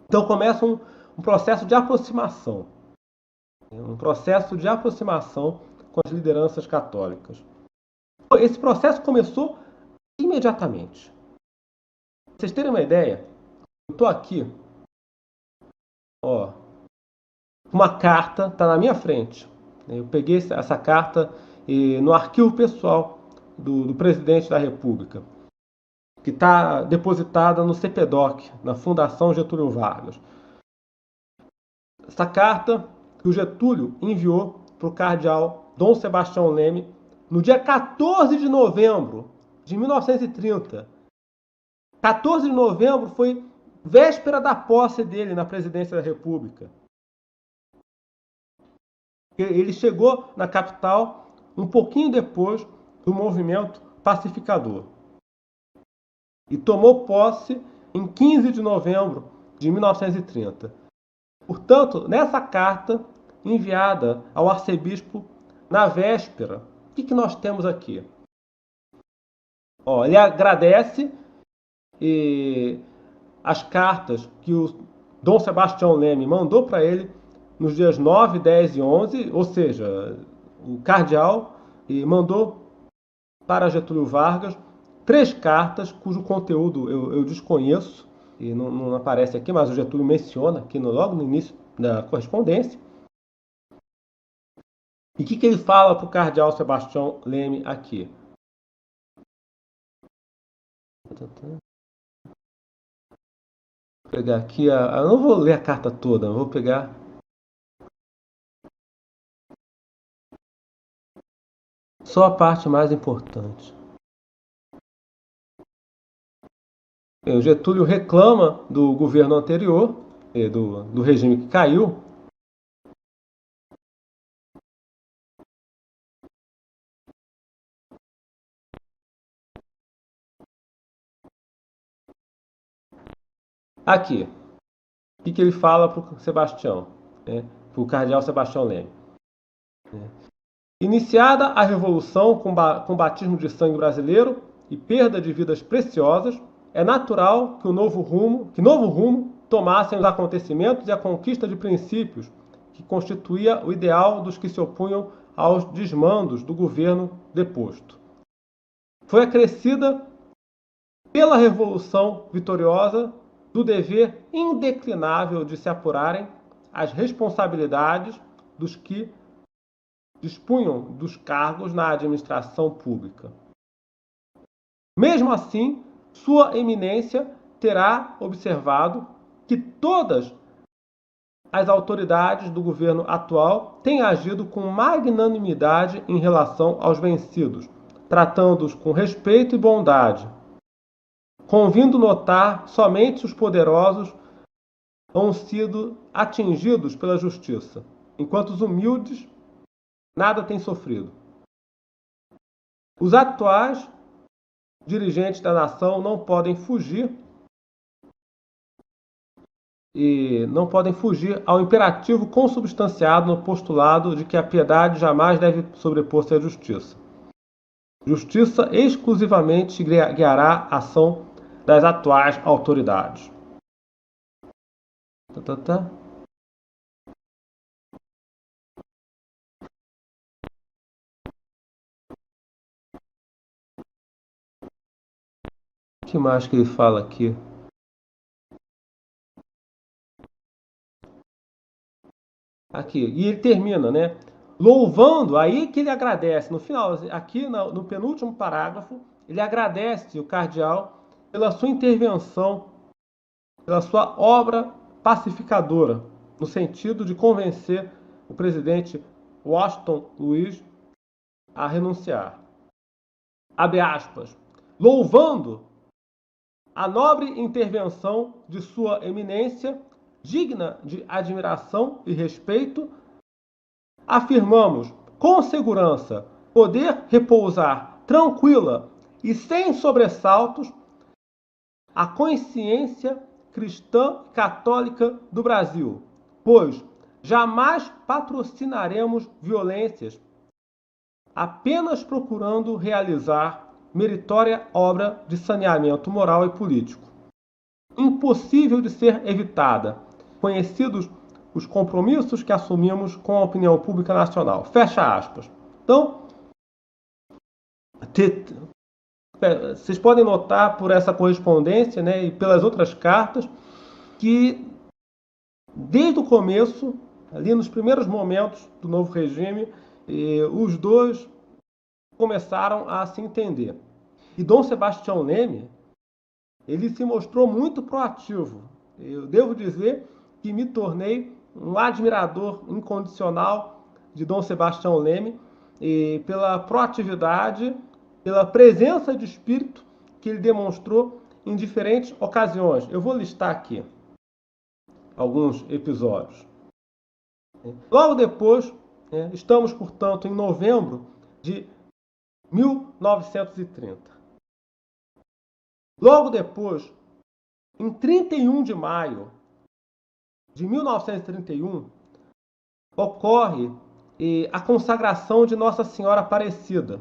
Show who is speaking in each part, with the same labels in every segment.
Speaker 1: Então começa um processo de aproximação. Um processo de aproximação com as lideranças católicas. Esse processo começou imediatamente. Pra vocês terem uma ideia, eu estou aqui, ó, uma carta, está na minha frente. Eu peguei essa carta no arquivo pessoal do presidente da República, que está depositada no CPDOC, na Fundação Getúlio Vargas. Essa carta que o Getúlio enviou para o cardeal Dom Sebastião Leme no dia 14 de novembro de 1930. 14 de novembro foi véspera da posse dele na presidência da República. Ele chegou na capital um pouquinho depois do movimento pacificador e tomou posse em 15 de novembro de 1930. Portanto, nessa carta enviada ao arcebispo na véspera, o que nós temos aqui? Ele agradece as cartas que o Dom Sebastião Leme mandou para ele nos dias 9, 10 e 11, ou seja, o cardeal mandou para Getúlio Vargas 3 cartas cujo conteúdo eu desconheço e não aparece aqui, mas o Getúlio menciona aqui logo no início da correspondência. E o que ele fala para o cardeal Sebastião Leme aqui? Vou pegar aqui, eu não vou ler a carta toda, eu vou pegar só a parte mais importante. O Getúlio reclama do governo anterior, do regime que caiu. Aqui, o que ele fala para o Sebastião, para o cardeal Sebastião Leme? Iniciada a Revolução com batismo de sangue brasileiro e perda de vidas preciosas, é natural que novo rumo tomassem os acontecimentos e a conquista de princípios que constituía o ideal dos que se opunham aos desmandos do governo deposto. Foi acrescida pela Revolução vitoriosa do dever indeclinável de se apurarem as responsabilidades dos que dispunham dos cargos na administração pública. Mesmo assim, Sua Eminência terá observado que todas as autoridades do governo atual têm agido com magnanimidade em relação aos vencidos, tratando-os com respeito e bondade. Convindo notar, somente os poderosos hão sido atingidos pela justiça, enquanto os humildes nada têm sofrido. Os atuais dirigentes da nação não podem fugir ao imperativo consubstanciado no postulado de que a piedade jamais deve sobrepor-se à justiça. Justiça exclusivamente guiará a ação das atuais autoridades. O que mais que ele fala aqui? Aqui, e ele termina, né? Louvando, aí que ele agradece. No final, aqui no penúltimo parágrafo, ele agradece o cardeal pela sua intervenção, pela sua obra pacificadora, no sentido de convencer o presidente Washington Luiz a renunciar. Abre aspas. Louvando a nobre intervenção de Sua Eminência, digna de admiração e respeito, afirmamos com segurança poder repousar tranquila e sem sobressaltos a consciência cristã e católica do Brasil, pois jamais patrocinaremos violências, apenas procurando realizar meritória obra de saneamento moral e político. impossível de ser evitada, conhecidos os compromissos que assumimos com a opinião pública nacional. Fecha aspas. Então, vocês podem notar por essa correspondência, né, e pelas outras cartas, que desde o começo, ali nos primeiros momentos do novo regime, os dois começaram a se entender. E Dom Sebastião Leme, ele se mostrou muito proativo. Eu devo dizer que me tornei um admirador incondicional de Dom Sebastião Leme, pela proatividade, pela presença de espírito que ele demonstrou em diferentes ocasiões. Eu vou listar aqui alguns episódios. Logo depois, estamos, portanto, em novembro de 1930. Logo depois, em 31 de maio de 1931, ocorre a consagração de Nossa Senhora Aparecida.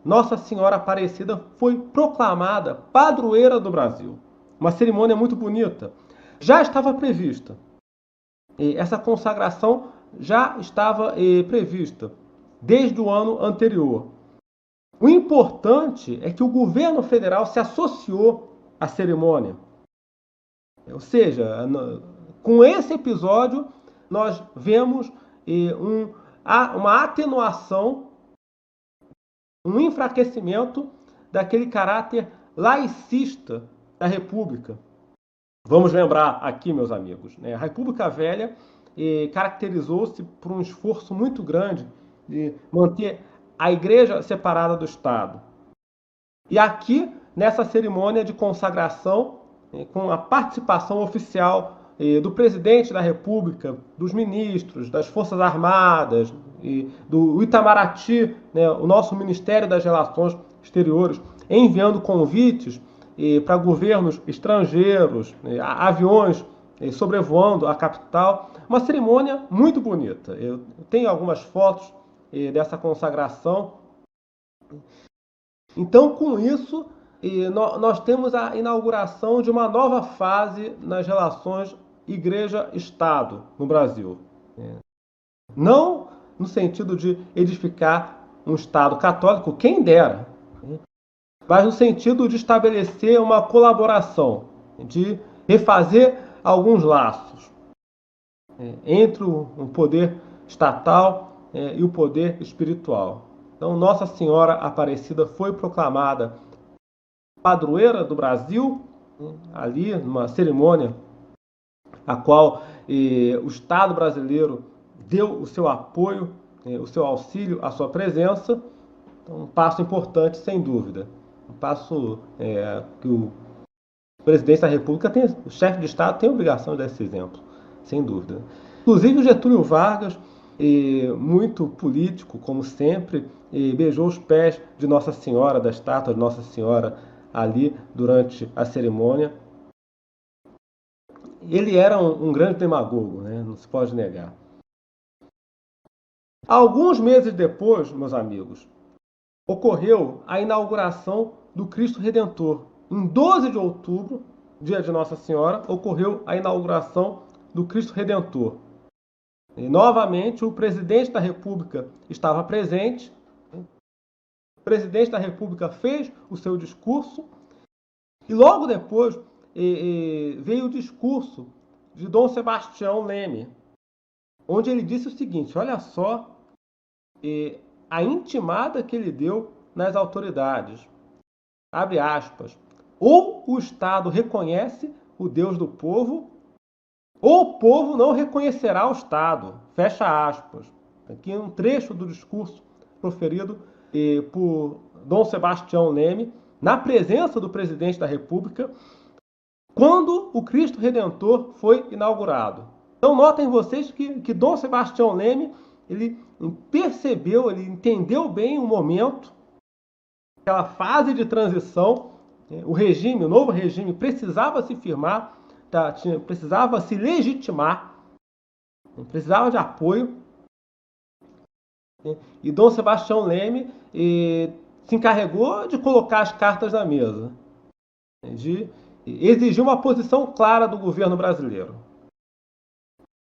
Speaker 1: Nossa Senhora Aparecida foi proclamada padroeira do Brasil. Uma cerimônia muito bonita. Já estava prevista. Essa consagração já estava prevista desde o ano anterior. O importante é que o governo federal se associou à cerimônia. Ou seja, com esse episódio, nós vemos uma atenuação, um enfraquecimento daquele caráter laicista da República. Vamos lembrar aqui, meus amigos, né? A República Velha caracterizou-se por um esforço muito grande de manter a Igreja separada do Estado. E aqui, nessa cerimônia de consagração, com a participação oficial do presidente da República, dos ministros, das Forças Armadas, do Itamaraty, né, o nosso Ministério das Relações Exteriores, enviando convites para governos estrangeiros, aviões sobrevoando a capital. Uma cerimônia muito bonita. Eu tenho algumas fotos dessa consagração. Então, com isso, nós temos a inauguração de uma nova fase nas relações Igreja-Estado no Brasil. Não no sentido de edificar um Estado católico, quem dera, mas no sentido de estabelecer uma colaboração, de refazer alguns laços entre o poder estatal e o poder espiritual. Então, Nossa Senhora Aparecida foi proclamada padroeira do Brasil, ali numa cerimônia a qual o Estado brasileiro deu o seu apoio, o seu auxílio, a sua presença. Então, um passo importante, sem dúvida. Um passo que o presidente da República, o chefe de Estado, tem a obrigação de dar esse exemplo, sem dúvida. Inclusive o Getúlio Vargas, muito político, como sempre, beijou os pés de Nossa Senhora, da estátua de Nossa Senhora, ali durante a cerimônia. Ele era um grande demagogo, né? Não se pode negar. Alguns meses depois, meus amigos, ocorreu a inauguração do Cristo Redentor. Em 12 de outubro, dia de Nossa Senhora, ocorreu a inauguração do Cristo Redentor. E, novamente, o presidente da República estava presente. O presidente da República fez o seu discurso e logo depois veio o discurso de Dom Sebastião Leme, onde ele disse o seguinte: olha só a intimada que ele deu nas autoridades. Abre aspas. Ou o Estado reconhece o Deus do povo, ou o povo não reconhecerá o Estado. Fecha aspas. Aqui um trecho do discurso proferido por Dom Sebastião Leme, na presença do presidente da República, quando o Cristo Redentor foi inaugurado. Então notem vocês que Dom Sebastião Leme, ele percebeu, ele entendeu bem o momento, aquela fase de transição, o novo regime precisava se firmar, precisava se legitimar, precisava de apoio. E Dom Sebastião Leme se encarregou de colocar as cartas na mesa, de exigiu uma posição clara do governo brasileiro.